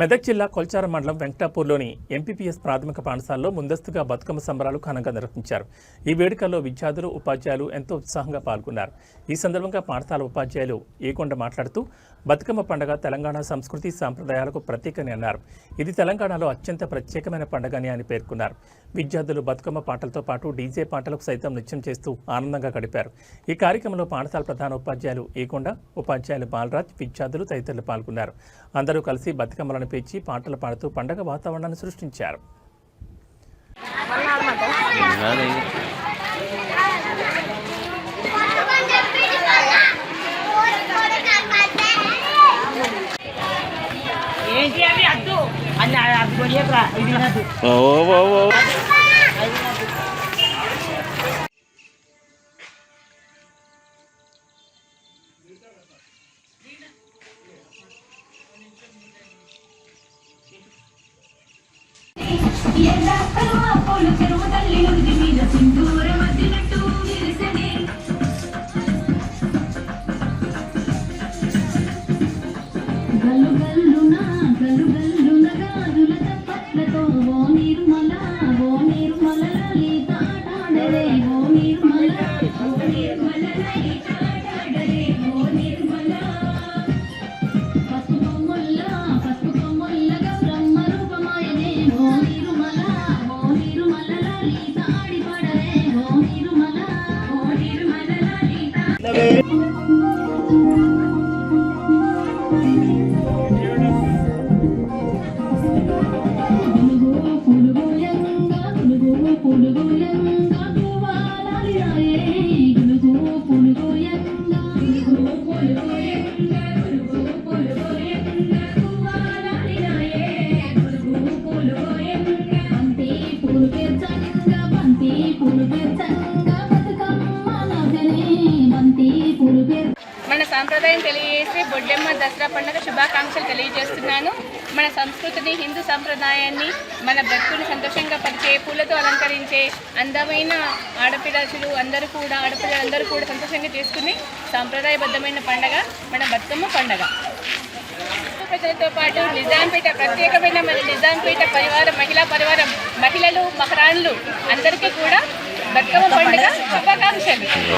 మెదక్ జిల్లా కొల్చార మండలం వెంకటాపూర్లోని ఎంపీపీఎస్ ప్రాథమిక పాఠశాలలో ముందస్తుగా బతుకమ్మ సంబరాలు ఘనంగా నిర్వహించారు. ఈ వేడుకల్లో విద్యార్థులు, ఉపాధ్యాయులు ఎంతో ఉత్సాహంగా పాల్గొన్నారు. ఈ సందర్భంగా పాఠశాల ఉపాధ్యాయులు ఏకొండ మాట్లాడుతూ బతుకమ్మ పండుగ తెలంగాణ సంస్కృతి సాంప్రదాయాలకు ప్రతీకని అన్నారు. ఇది తెలంగాణలో అత్యంత ప్రత్యేకమైన పండుగని అని పేర్కొన్నారు. విద్యార్థులు బతుకమ్మ పాటలతో పాటు డీజే పాటలకు సైతం నృత్యం చేస్తూ ఆనందంగా గడిపారు. ఈ కార్యక్రమంలో పాఠశాల ప్రధాన ఉపాధ్యాయులు ఏకొండ, ఉపాధ్యాయులు బాలరాజ్, విద్యార్థులు తదితరులు పాల్గొన్నారు. అందరూ కలిసి బతుకమ్మలను పేర్చి పాటలు పాడుతూ పండుగ వాతావరణాన్ని సృష్టించారు. మన సాంప్రదాయం తెలియజేసే బొడ్డెమ్మ దసరా పండుగ శుభాకాంక్షలు తెలియజేస్తున్నాను. మన సంస్కృతిని, హిందూ సంప్రదాయాన్ని, మన బ్రతుకుని సంతోషంగా పరిచే పూలతో అలంకరించే అందమైన ఆడపిల్లలు అందరూ కూడా సంతోషంగా చేసుకుని సాంప్రదాయబద్ధమైన పండుగ మన బతుకమ్మ పండుగ. ప్రజలతో పాటు నిజాంపేట ప్రత్యేకమైన మన నిజాంపేట పరివారం, మహిళా పరివారం, మహిళలు, మహారాణులు అందరికీ కూడా బతుకమ్మ పండుగ శుభాకాంక్షలు.